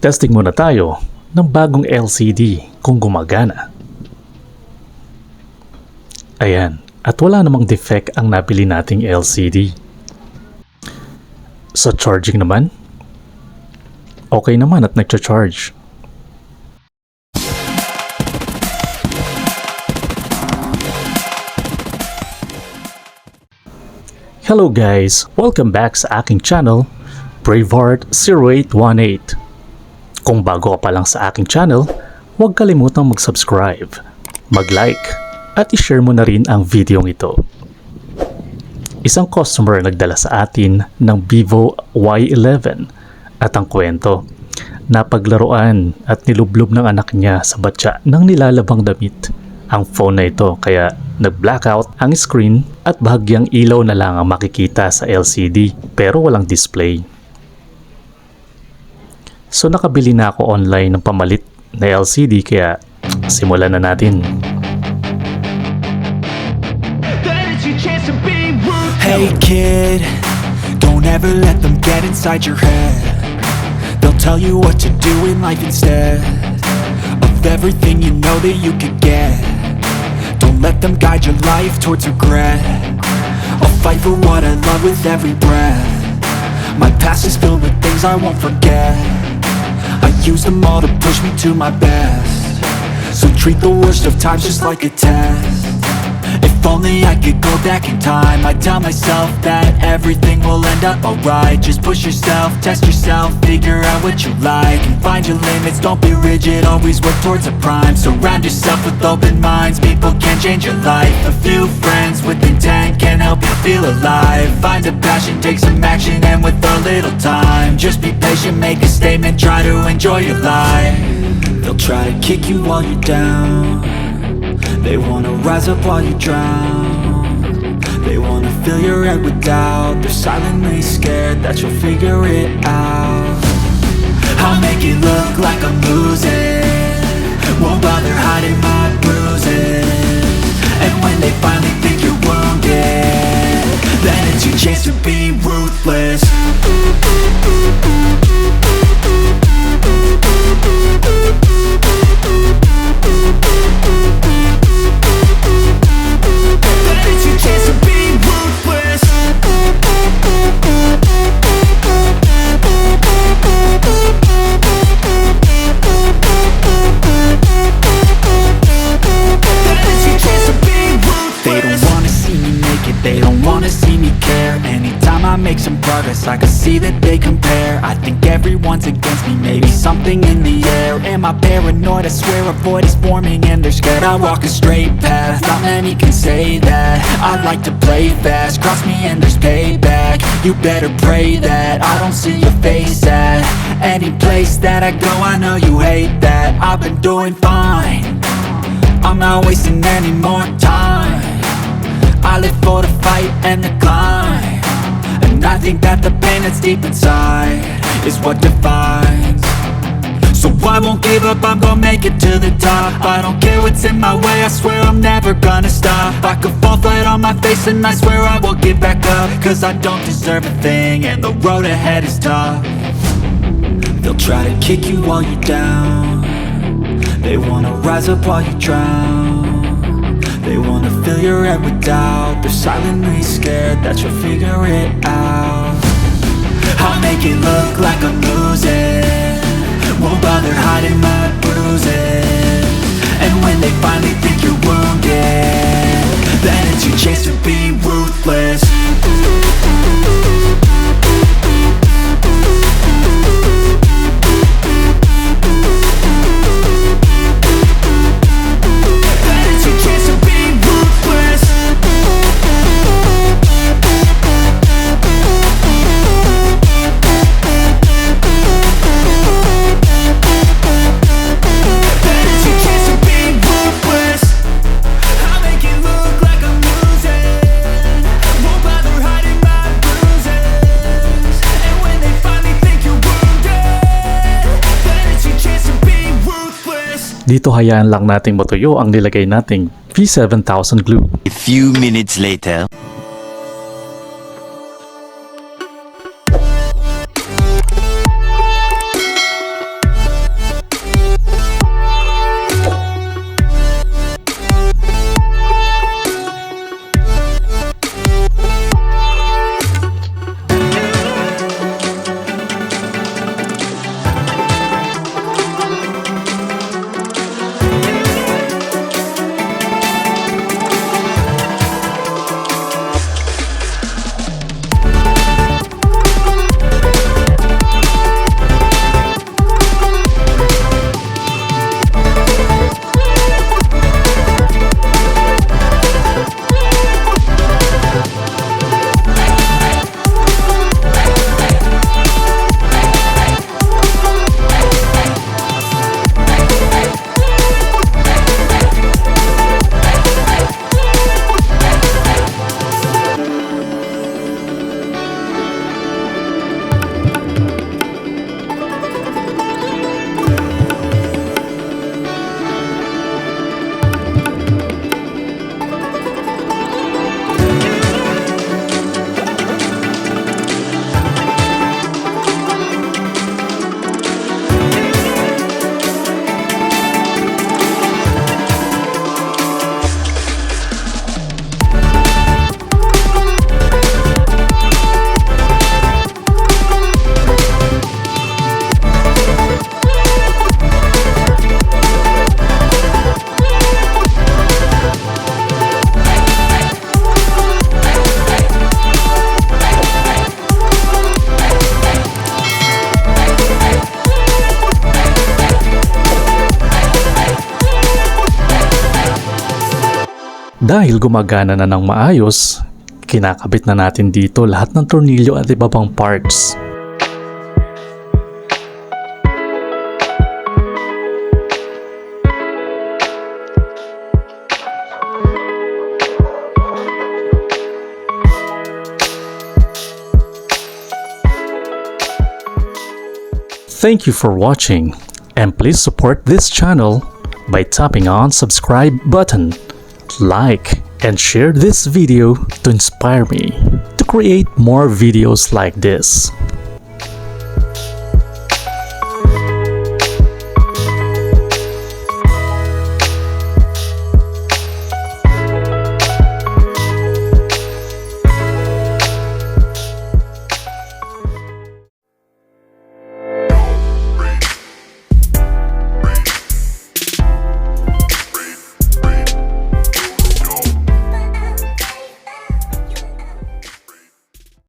Testing muna tayo ng bagong LCD kung gumagana. Ayan, at wala namang defect ang nabili nating LCD. Sa charging naman, okay naman at nagcha-charge. Hello guys! Welcome back sa aking channel, Braveheart0818. Kung bago ka pa lang sa aking channel, huwag kalimutang mag-subscribe, mag-like, at i-share mo na rin ang video ito. Isang customer nagdala sa atin ng Vivo Y11 at ang kwento, napaglaruan at nilublob ng anak niya sa batya ng nilalabang damit ang phone na ito, kaya nag-blackout ang screen at bahagyang ilaw na lang ang makikita sa LCD pero walang display. So nakabili na ako online ng pamalit na LCD, kaya simulan na natin. Hey kid, don't ever let them get inside your head. They'll tell you what to do in life instead of everything you know that you could get. Don't let them guide your life towards regret. I'll fight for what I love with every breath. My past is filled with things I won't forget. I use them all to push me to my best. So treat the worst of times just like a test. If only I could go back in time, I'd tell myself that everything will end up alright. Just push yourself, test yourself, figure out what you like, and find your limits, don't be rigid, always work towards a prime. Surround yourself with open minds, people can change your life. A few friends with intent can help you feel alive. Find a passion, take some action, and with a little time, just be patient, make a statement, try to enjoy your life. They'll try to kick you while you're down. They wanna rise up while you drown. They wanna fill your head with doubt. They're silently scared that you'll figure it out. I'll make it look like I'm losing, won't bother hiding my bruises. And when they finally think you're wounded, then it's your chance to be ruthless. I can see that they compare. I think everyone's against me, maybe something in the air. Am I paranoid? I swear a void is forming and they're scared. I walk a straight path, not many can say that. I like to play fast, cross me and there's payback. You better pray that I don't see your face at any place that I go. I know you hate that. I've been doing fine, I'm not wasting any more time. I live for the fight and the climb, and I think that the pain that's deep inside is what defines. So I won't give up, I'm gonna make it to the top. I don't care what's in my way, I swear I'm never gonna stop. I could fall flat on my face and I swear I will get back up, cause I don't deserve a thing and the road ahead is tough. They'll try to kick you while you're down. They wanna rise up while you drown. They wanna fill your head with doubt. They're silently scared that you'll figure it out. I'll make it look like I'm losing, won't bother hiding my bruises. And when they finally think you're wounded, then it's your chance to be ruthless. Dito hayaan lang nating matuyo ang nilagay nating V7000 glue. A few minutes later. Dahil gumagana na ng maayos, kinakabit na natin dito lahat ng tornilyo at iba pang parts. Thank you for watching, and please support this channel by tapping on subscribe button, like and share this video to inspire me to create more videos like this.